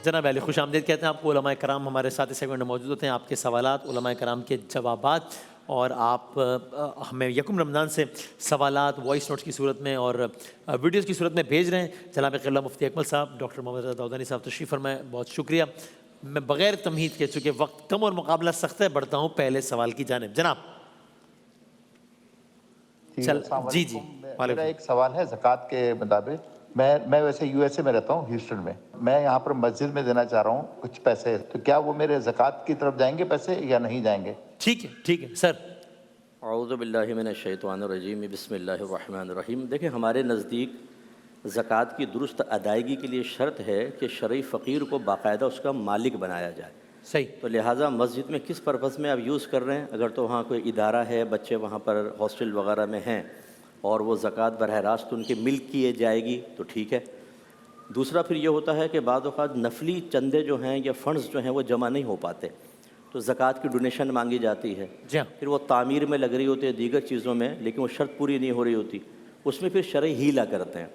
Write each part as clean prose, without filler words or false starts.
جناب علی خوش آمدید کہتے ہیں آپ کو. علماء کرام ہمارے ساتھ اس سیگمنٹ میں موجود ہوتے ہیں. آپ کے سوالات، علماء کرام کے جوابات، اور آپ ہمیں یکم رمضان سے سوالات وائس نوٹس کی صورت میں اور ویڈیوز کی صورت میں بھیج رہے ہیں. جناب قبلہ مفتی اکمل صاحب، ڈاکٹر محمد رضا داؤدانی صاحب تشریف فرمائے. بہت شکریہ. میں بغیر تمہید کے، چونکہ وقت کم اور مقابلہ سخت ہے، بڑھتا ہوں پہلے سوال کی جانب. جناب جی میرا ایک سوال ہے زکوٰۃ کے مطابق. میں ویسے یو ایس اے میں رہتا ہوں، ہیوسٹن میں. میں یہاں پر مسجد میں دینا چاہ رہا ہوں کچھ پیسے، تو کیا وہ میرے زکوٰۃ کی طرف جائیں گے پیسے یا نہیں جائیں گے؟ ٹھیک ہے سر. اعوذ باللہ من الشیطان الرجیم، بسم اللہ الرحمن الرحیم. دیکھیں، ہمارے نزدیک زکوٰۃ کی درست ادائیگی کے لیے شرط ہے کہ شرعی فقیر کو باقاعدہ اس کا مالک بنایا جائے. صحیح. تو لہٰذا مسجد میں کس پرپز میں آپ یوز کر رہے ہیں، اگر تو وہاں کوئی ادارہ ہے، بچے وہاں پر ہاسٹل وغیرہ میں ہیں اور وہ زکوٰۃ براہ راست ان کے ملک کیے جائے گی تو ٹھیک ہے. دوسرا پھر یہ ہوتا ہے کہ بعض اوقات نفلی چندے جو ہیں یا فنڈز جو ہیں وہ جمع نہیں ہو پاتے، تو زکوٰۃ کی ڈونیشن مانگی جاتی ہے. پھر وہ تعمیر میں لگ رہی ہوتی ہے، دیگر چیزوں میں، لیکن وہ شرط پوری نہیں ہو رہی ہوتی. اس میں پھر شرعی ہیلا کرتے ہیں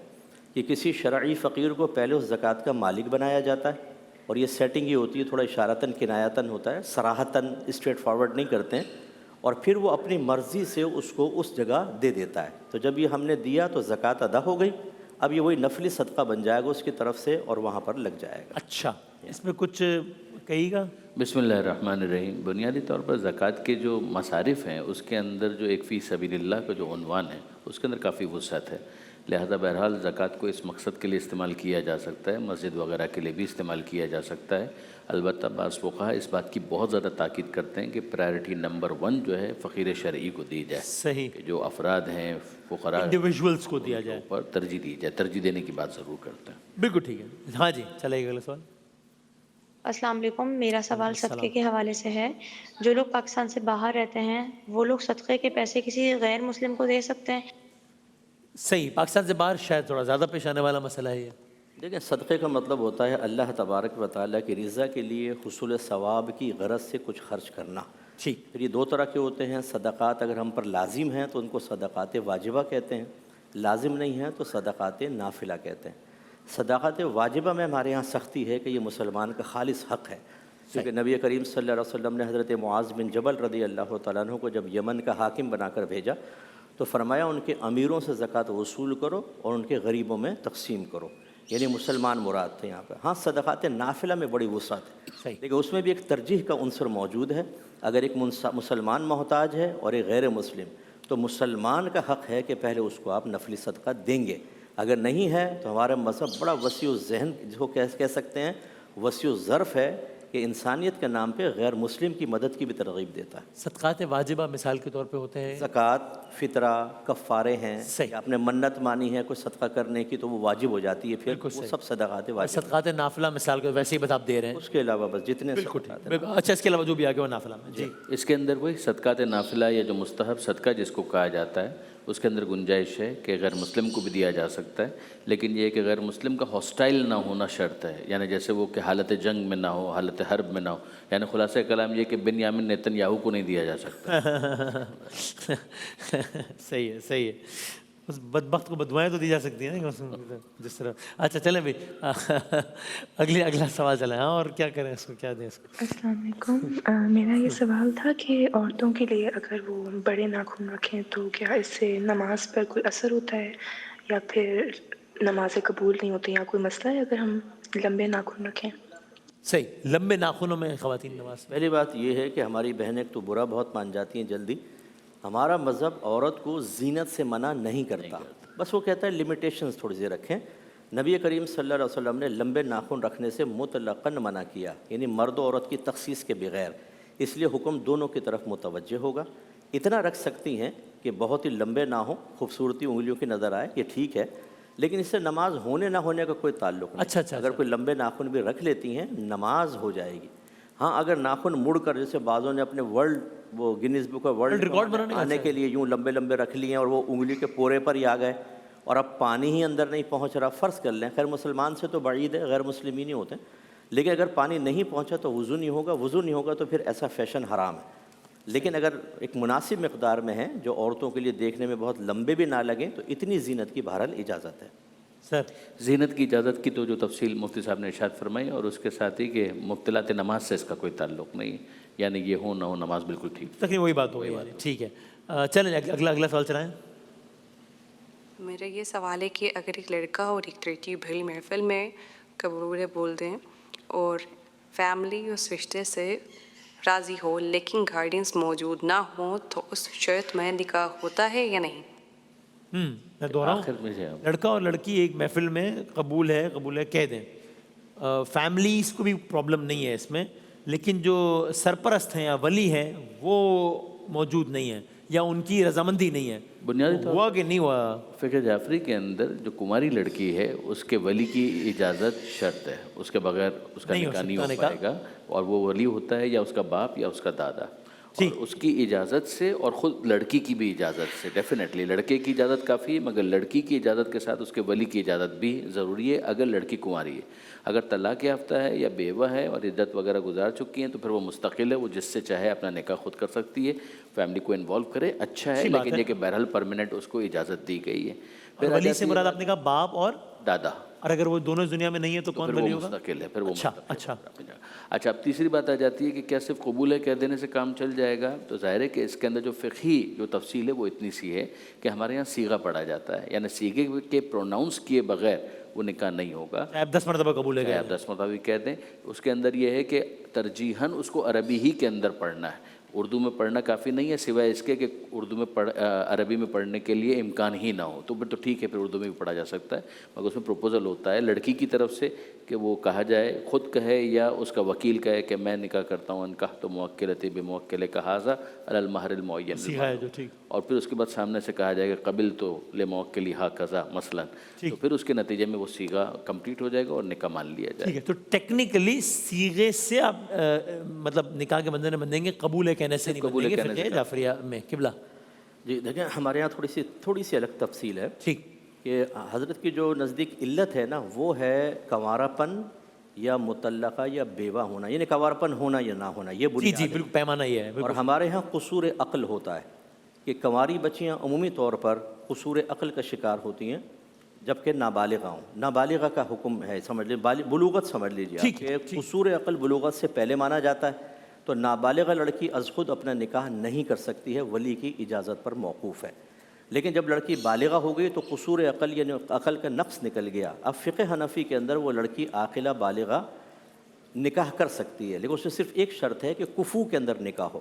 کہ کسی شرعی فقیر کو پہلے اس زکوٰۃ کا مالک بنایا جاتا ہے، اور یہ سیٹنگ ہی ہوتی ہے، تھوڑا اشارتاً کنایتاً ہوتا ہے، صراحتاً اسٹریٹ فارورڈ نہیں کرتے ہیں، اور پھر وہ اپنی مرضی سے اس کو اس جگہ دے دیتا ہے. تو جب یہ ہم نے دیا تو زکوٰۃ ادا ہو گئی. اب یہ وہی نفلی صدقہ بن جائے گا اس کی طرف سے اور وہاں پر لگ جائے گا. اچھا، اس میں کچھ کہیے گا؟ بسم اللہ الرحمن الرحیم. بنیادی طور پر زکوٰۃ کے جو مصارف ہیں اس کے اندر جو ایک فی سبیل اللہ کا جو عنوان ہے اس کے اندر کافی وسعت ہے. لہذا بہرحال زکوٰۃ کو اس مقصد کے لیے استعمال کیا جا سکتا ہے، مسجد وغیرہ کے لیے بھی استعمال کیا جا سکتا ہے. البتہ بعض فقہا اس بات کی بہت زیادہ تاکید کرتے ہیں کہ پرائرٹی نمبر 1 جو ہے فقیر شرعی کو دی جائے. صحیح. کہ جو افراد ہیں، فقراء، انڈیویژولز کو دیا جائے، پر ترجیح دی جائے. ترجیح دینے کی بات ضرور کرتے ہیں. بالکل ٹھیک ہے. ہاں جی، چلے گا اگلا سوال. السلام علیکم. میرا سوال صدقے کے حوالے سے ہے. جو لوگ پاکستان سے باہر رہتے ہیں وہ لوگ صدقے کے پیسے کسی غیر مسلم کو دے سکتے ہیں؟ صحیح. پاکستان سے باہر شاید تھوڑا زیادہ پیش آنے والا مسئلہ ہے یہ. دیکھیں، صدقے کا مطلب ہوتا ہے اللہ تبارک و تعالیٰ کی رضا کے لیے حصول ثواب کی غرض سے کچھ خرچ کرنا. ٹھیک. پھر یہ 2 طرح کے ہوتے ہیں. صدقات اگر ہم پر لازم ہیں تو ان کو صدقات واجبہ کہتے ہیں، لازم نہیں ہیں تو صدقات نافلہ کہتے ہیں. صدقات واجبہ میں ہمارے یہاں سختی ہے کہ یہ مسلمان کا خالص حق ہے، کیونکہ نبی کریم صلی اللہ علیہ وسلم نے حضرت معاذ بن جبل رضی اللہ تعالیٰ عنہ کو جب یمن کا حاکم بنا کر بھیجا تو فرمایا ان کے امیروں سے زکوٰۃ وصول کرو اور ان کے غریبوں میں تقسیم کرو. یعنی مسلمان مراد تھے یہاں پہ. ہاں، صدقات نافلہ میں بڑی وسعت ہے، لیکن اس میں بھی ایک ترجیح کا عنصر موجود ہے. اگر ایک مسلمان محتاج ہے اور ایک غیر مسلم، تو مسلمان کا حق ہے کہ پہلے اس کو آپ نفلی صدقہ دیں گے. اگر نہیں ہے تو ہمارا مذہب بڑا وسیع الذہن، جس کو کہہ سکتے ہیں وسیع الظرف ہے، کہ انسانیت کے نام پہ غیر مسلم کی مدد کی بھی ترغیب دیتا ہے. صدقات واجبہ مثال کے طور پہ ہوتے ہیں زکوٰۃ، فطرہ، کفارے ہیں. صحیح. آپ نے منت مانی ہے کچھ صدقہ کرنے کی تو وہ واجب ہو جاتی ہے، پھر وہ سب صدقات واجب. صدقات نافلہ مثال کے ویسے ہی بتا آپ دے رہے ہیں. اس کے علاوہ بس جتنے اچھا، اس کے علاوہ جو بھی آگے وہ نافلہ میں. جی، اس کے اندر وہی صدقات نافلہ یا جو مستحب صدقہ جس کو کہا جاتا ہے اس کے اندر گنجائش ہے کہ غیر مسلم کو بھی دیا جا سکتا ہے، لیکن یہ کہ غیر مسلم کا ہاسٹائل نہ ہونا شرط ہے. یعنی جیسے وہ کہ حالت جنگ میں نہ ہو، حالت حرب میں نہ ہو. یعنی خلاصہ کلام یہ کہ بنیامین نیتنیاہو کو نہیں دیا جا سکتا. صحیح ہے. اس بدبخت کو بدوائیں تو دی جا سکتی ہیں جس طرح. اچھا چلیں بھائی، اگلا سوال چلیں. ہاں، اور کیا کریں اس کو، کیا دیں اس کو؟ السلام علیکم. میرا یہ سوال تھا کہ عورتوں کے لیے اگر وہ بڑے ناخن رکھیں تو کیا اس سے نماز پر کوئی اثر ہوتا ہے یا پھر نمازیں قبول نہیں ہوتی، یا کوئی مسئلہ ہے اگر ہم لمبے ناخن رکھیں؟ صحیح. لمبے ناخنوں میں خواتین نماز. پہلی بات یہ ہے کہ ہماری بہنیں تو برا بہت مان جاتی ہیں جلدی. ہمارا مذہب عورت کو زینت سے منع نہیں کرتا، بس وہ کہتا ہے لمیٹیشنز تھوڑی سی رکھیں. نبی کریم صلی اللہ علیہ وسلم نے لمبے ناخن رکھنے سے مطلقاً منع کیا، یعنی مرد و عورت کی تخصیص کے بغیر. اس لیے حکم دونوں کی طرف متوجہ ہوگا. اتنا رکھ سکتی ہیں کہ بہت ہی لمبے نہ ہوں، خوبصورتی انگلیوں کی نظر آئے، یہ ٹھیک ہے، لیکن اس سے نماز ہونے نہ ہونے کا کوئی تعلق نہیں. اچھا. اگر کوئی لمبے ناخن بھی رکھ لیتی ہیں نماز ہو جائے گی. ہاں، اگر ناخن مڑ کر، جیسے بعضوں نے اپنے وہ Guinness book of world record آنے کے لیے یوں لمبے لمبے رکھ لیے ہیں اور وہ انگلی کے پورے پر ہی آ گئے اور اب پانی ہی اندر نہیں پہنچ رہا، فرض کر لیں، خیر مسلمان سے تو بعید ہے، غیر مسلم ہی نہیں ہوتے، لیکن اگر پانی نہیں پہنچا تو وضو نہیں ہوگا تو پھر ایسا فیشن حرام ہے. لیکن اگر ایک مناسب مقدار میں ہے جو عورتوں کے لیے دیکھنے میں بہت لمبے بھی نہ لگیں تو اتنی زینت کی بہرحال اجازت ہے. سر زینت کی اجازت کی تو جو تفصیل مفتی صاحب نے ارشاد فرمائی، اور اس کے ساتھ ہی کہ مبتلات نماز سے اس کا کوئی تعلق نہیں ہے، یعنی یہ ہو نہ ہو نماز بالکل ٹھیک۔ تقریباً وہی بات ہو گئی، ٹھیک ہے۔ چلیں اگلا سوال چلائیں۔ میرا یہ سوال ہے کہ اگر ایک لڑکا اور ایک لڑکی بھری محفل میں قبول بول دیں اور فیملی اس رشتے سے راضی ہو لیکن گارڈینس موجود نہ ہوں تو اس شرط میں نکاح ہوتا ہے یا نہیں؟ میں دوہراؤں، آخر میں لڑکا اور لڑکی ایک محفل میں قبول ہے کہہ دیں، فیملیز کو بھی پرابلم نہیں ہے اس میں، لیکن جو سرپرست ہیں یا ولی ہیں وہ موجود نہیں ہیں یا ان کی رضامندی نہیں ہے، بنیادی طور ہوا کہ نہیں ہوا؟ فقہ جعفری کے اندر جو کماری لڑکی ہے اس کے ولی کی اجازت شرط ہے، اس کے بغیر اس کا نہیں ہو نکاح نہیں ہو سکتا پائے گا، اور وہ ولی ہوتا ہے یا اس کا باپ یا اس کا دادا، اور اس کی اجازت سے اور خود لڑکی کی بھی اجازت سے، ڈیفینیٹلی لڑکے کی اجازت کافی ہے مگر لڑکی کی اجازت کے ساتھ اس کے ولی کی اجازت بھی ضروری ہے اگر لڑکی کنواری ہے۔ اگر طلاق یافتہ ہے یا بیوہ ہے اور عدت وغیرہ گزار چکی ہیں تو پھر وہ مستقل ہے، وہ جس سے چاہے اپنا نکاح خود کر سکتی ہے، فیملی کو انوالو کرے، اچھا ہے، لیکن یہ کہ بہرحال پرماننٹ اس کو اجازت دی گئی ہے۔ پھر ولی سے مراد آپ نے کہا باپ اور دادا، اور اگر وہ دونوں دنیا میں نہیں ہے تو کون ولی ہوگا؟ مستقل ہے، پھر وہ اچھا اچھا۔ اب تیسری بات آ جاتی ہے کہ کیا صرف قبول ہے کہہ دینے سے کام چل جائے گا؟ تو ظاہر ہے کہ اس کے اندر جو فقہی جو تفصیل ہے وہ اتنی سی ہے کہ ہمارے یہاں صیغہ پڑھا جاتا ہے، یعنی صیغے کے پروناؤنس کیے بغیر وہ نکاح نہیں ہوگا۔ آپ 10 مرتبہ قبول ہے، آپ 10 مرتبہ بھی کہہ دیں، اس کے اندر یہ ہے کہ ترجیحاً اس کو عربی ہی کے اندر پڑھنا ہے، اردو میں پڑھنا کافی نہیں ہے، سوائے اس کے کہ اردو میں عربی میں پڑھنے کے لیے امکان ہی نہ ہو، تو پھر تو ٹھیک ہے، پھر اردو میں بھی پڑھا جا سکتا ہے، مگر اس میں پروپوزل ہوتا ہے لڑکی کی طرف سے کہ وہ کہا جائے، خود کہے یا اس کا وکیل کہے کہ میں نکاح کرتا ہوں، انکاح تو موکلتی بموکل کہذا علی المہر المعین، صیغہ ہے جو ٹھیک، اور پھر اس کے بعد سامنے سے کہا جائے گا قبل تو لموکلی ہاکذا مثلا، تو پھر اس کے نتیجے میں وہ صیغہ کمپلیٹ ہو جائے گا اور نکاح مان لیا جائے ٹھیک ہے۔ تو ٹیکنیکلی صیغے سے آپ مطلب نکاح کے بندھن میں بندھیں گے، قبول ہے کہنے سے نہیں بندھیں گے فقہ جعفریہ میں۔ قبلہ جی دیکھیں، ہمارے یہاں تھوڑی سی الگ تفصیل ہے، ٹھیک، کہ حضرت کی جو نزدیک علت ہے نا وہ ہے کنوارا پن یا مطلقہ یا بیوہ ہونا، یعنی کنوارا پن ہونا یا نہ ہونا، یہ جی جی بالکل پیمانہ یہ ہے۔ اور ہمارے ہاں قصور عقل ہوتا ہے کہ کنواری بچیاں عمومی طور پر قصور عقل کا شکار ہوتی ہیں جبکہ نابالغہ ہوں۔ نابالغہ کا حکم ہے، سمجھ لیجیے، بلوغت سمجھ لیجیے کہ قصور عقل بلوغت سے پہلے مانا جاتا ہے، تو نابالغہ لڑکی از خود اپنا نکاح نہیں کر سکتی ہے، ولی کی اجازت پر موقوف ہے۔ لیکن جب لڑکی بالغہ ہو گئی تو قصور عقل یعنی عقل کا نقص نکل گیا۔ اب فقہ حنفی کے اندر وہ لڑکی عاقلہ بالغہ نکاح کر سکتی ہے، لیکن اس میں صرف ایک شرط ہے کہ کفو کے اندر نکاح ہو،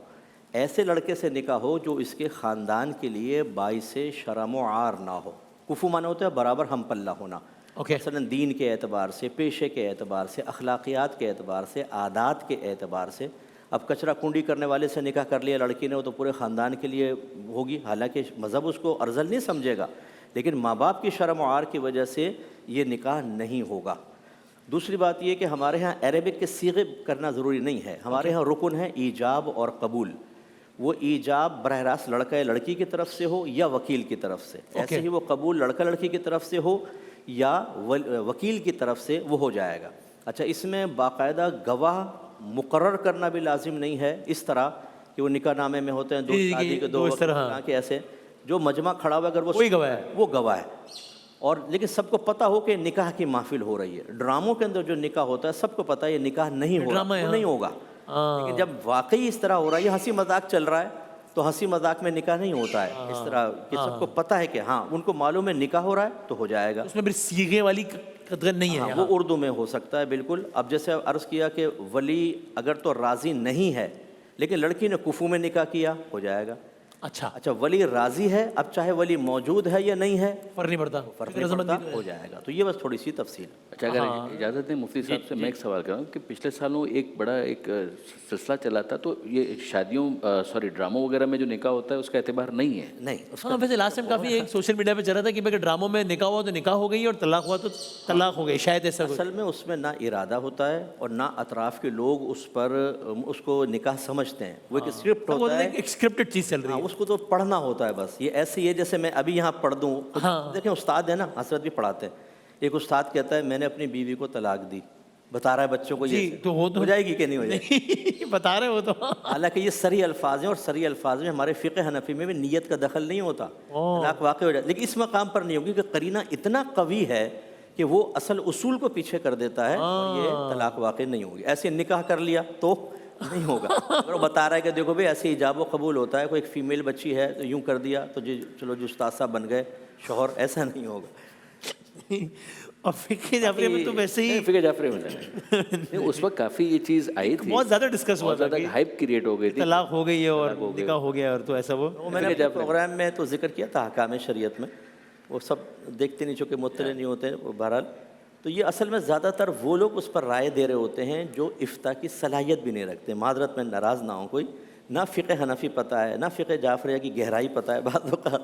ایسے لڑکے سے نکاح ہو جو اس کے خاندان کے لیے باعث شرم و عار نہ ہو۔ کفو مانا ہوتا ہے برابر ہم پلہ ہونا، مثلا دین کے اعتبار سے، پیشے کے اعتبار سے، اخلاقیات کے اعتبار سے، عادات کے اعتبار سے۔ اب کچرا کنڈی کرنے والے سے نکاح کر لیا لڑکی نے، وہ تو پورے خاندان کے لیے ہوگی، حالانکہ مذہب اس کو ارذل نہیں سمجھے گا، لیکن ماں باپ کی شرم و عار کی وجہ سے یہ نکاح نہیں ہوگا۔ دوسری بات یہ کہ ہمارے ہاں عربک کے صیغے کرنا ضروری نہیں ہے، ہمارے ہاں رکن ہے ایجاب اور قبول۔ وہ ایجاب براہ راست لڑکا یا لڑکی کی طرف سے ہو یا وکیل کی طرف سے، ایسے ہی وہ قبول لڑکا لڑکی کی طرف سے ہو یا وکیل کی طرف سے وہ ہو جائے گا۔ اچھا، اس میں باقاعدہ گواہ مقرر کرنا بھی لازم نہیں ہے، اس طرح کہ وہ نکاح نامے میں ہوتے ہیں دو شادی کے دو وکیل کے، ایسے جو مجمع کھڑا ہوا اگر وہ گواہ ہے، اور لیکن سب کو پتہ ہو کہ نکاح کی محفل ہو رہی ہے۔ ڈراموں کے اندر جو نکاح ہوتا ہے سب کو پتہ ہے یہ نکاح نہیں ہو رہا، وہ نہیں ہوگا، لیکن جب واقعی اس طرح ہو رہا ہے، یہ ہنسی مذاق چل رہا ہے تو ہنسی مذاق میں نکاح نہیں ہوتا ہے، اس طرح کہ سب کو پتہ ہے کہ ہاں ان کو معلوم ہے نکاح ہو رہا ہے تو ہو جائے گا۔ اس میں پھر صیغے والی قدر نہیں ہے، وہ اردو میں ہو سکتا ہے بالکل۔ اب جیسے عرض کیا کہ ولی اگر تو راضی نہیں ہے لیکن لڑکی نے کفو میں نکاح کیا، ہو جائے گا۔ اچھا ولی راضی ہے، اب چاہے ولی موجود ہے یا نہیں ہے فرق نہیں پڑتا، ہو جائے گا۔ تو یہ بس تھوڑی سی تفصیل۔ اچھا، اگر اجازت دیں مفتی صاحب سے میں ایک سوال کر رہا ہوں کہ پچھلے سالوں ایک بڑا سلسلہ چلا تھا، تو یہ شادیوں ڈراموں وغیرہ میں جو نکاح ہوتا ہے اس کا اعتبار نہیں ہے؟ نہیں، ویسے لاسٹ ٹائم کافی ایک سوشل میڈیا پہ چل رہا تھا کہ ڈراموں میں نکاح ہوا تو نکاح ہو گئی اور طلاق ہوا تو طلاق ہو گئی، شاید ایسا۔ اصل میں اس میں نہ ارادہ ہوتا ہے اور نہ اطراف کے لوگ اس پر اس کو نکاح سمجھتے ہیں، وہ ایک اسکرپٹ ہوتا ہے، ایک اسکرپٹڈ چیز چل رہی ہے، اس کو تو پڑھنا ہوتا ہے بس۔ یہ ایسے ہی ہے جیسے میں ابھی یہاں پڑھ دوں، دیکھیں استاد ہے نا، حضرت بھی پڑھاتے ہیں، ایک استاد کہتا ہے میں نے اپنی بیوی کو طلاق دی، بتا رہا ہے بچوں کو، یہ تو ہو جائے گی کہ نہیں ہو جائے گی، بتا رہے ہو تو۔ حالانکہ یہ صریح الفاظ ہیں، اور صریح الفاظ میں ہمارے فقہ حنفی میں بھی نیت کا دخل نہیں ہوتا، طلاق واقع ہو جائے، لیکن اس مقام پر نہیں ہوگی کہ قرینہ اتنا قوی ہے کہ وہ اصل اصول کو پیچھے کر دیتا ہے اور یہ طلاق واقع نہیں ہوگی. ایسے نکاح کر لیا تو نہیں ہوگا. اگر وہ بتا رہا ہے کہ دیکھو بھائی ایسے ایجاب و قبول ہوتا ہے, کوئی ایک فیمیل بچی ہے تو یوں کر دیا تو جی چلو جو استاد صاحب بن گئے شوہر, ایسا نہیں ہوگا. اور فقہ جعفری میں تو ویسے ہی فقہ جعفری میں نہیں, اس وقت کافی یہ چیز آئی تھی, بہت زیادہ ڈسکس ہوا بہت تھا زیادہ کہ ہائپ کریٹ ہو گئی تھی. طلاق ہو گئی ہے اور نکاح ہو گیا اور تو ایسا وہ میں نے اپنے پروگرام میں تو ذکر کیا تھا احکام شریعت میں, وہ سب دیکھتے نہیں چونکہ مطلع نہیں ہوتے وہ بہرحال. تو یہ اصل میں زیادہ تر وہ لوگ اس پر رائے دے رہے ہوتے ہیں جو افتاء کی صلاحیت بھی نہیں رکھتے. معذرت میں ناراض نہ ہوں کوئی, نہ فقہ حنفی پتہ ہے نہ فقہ جعفریہ کی گہرائی پتہ ہے. بعض اوقات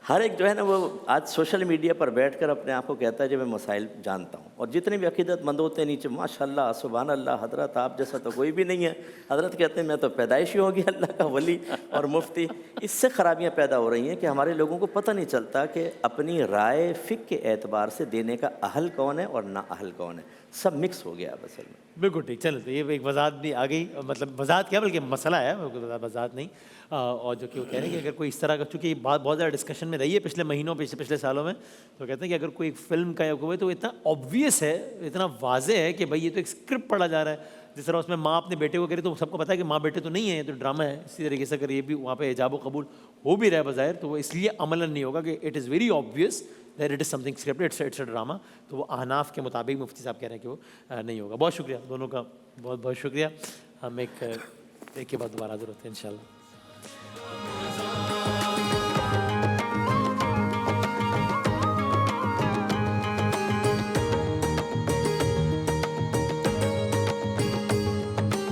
ہر ایک جو ہے نا وہ آج سوشل میڈیا پر بیٹھ کر اپنے آپ کو کہتا ہے جو میں مسائل جانتا ہوں, اور جتنے بھی عقیدت مند ہوتے ہیں نیچے ماشاء اللہ سبحان اللہ حضرت آپ جیسا تو کوئی بھی نہیں ہے. حضرت کہتے ہیں میں تو پیدائشی ہو گیا اللہ کا ولی اور مفتی. اس سے خرابیاں پیدا ہو رہی ہیں کہ ہمارے لوگوں کو پتہ نہیں چلتا کہ اپنی رائے فقہ کے اعتبار سے دینے کا اہل کون ہے اور نا اہل کون ہے. سب مکس ہو گیا اب اصل میں. بالکل ٹھیک. چلیں تو یہ ایک وضاحت بھی آ گئی, مطلب وضاحت کیا بلکہ مسئلہ ہے, وضاحت نہیں. اور جو کہ وہ کہہ رہے ہیں کہ اگر کوئی اس طرح کا, چونکہ یہ بات بہت زیادہ ڈسکشن میں رہی ہے پچھلے مہینوں پچھلے سالوں میں, تو کہتے ہیں کہ اگر کوئی ایک فلم کا یا کوئی تو اتنا آبویس ہے, اتنا واضح ہے کہ بھائی یہ تو ایک اسکرپٹ پڑھا جا رہا ہے. جس طرح اس میں ماں اپنے بیٹے کو کرے تو سب کو پتہ ہے کہ ماں بیٹے تو نہیں ہے, یہ تو ڈرامہ ہے. اسی طریقے سے اگر یہ بھی وہاں پہ ایجاب و قبول ہو بھی رہا ہے بظاہر, تو وہ اس لیے عملاً نہیں ہوگا کہ it is very obvious that it is something scripted, it's a drama. تو وہ احناف کے مطابق مفتی صاحب کہہ رہے ہیں کہ وہ نہیں ہوگا. بہت شکریہ دونوں کا, بہت بہت شکریہ. ہم ایک کے بعد دوبارہ حاضر ہوتے ہیں انشاءاللہ.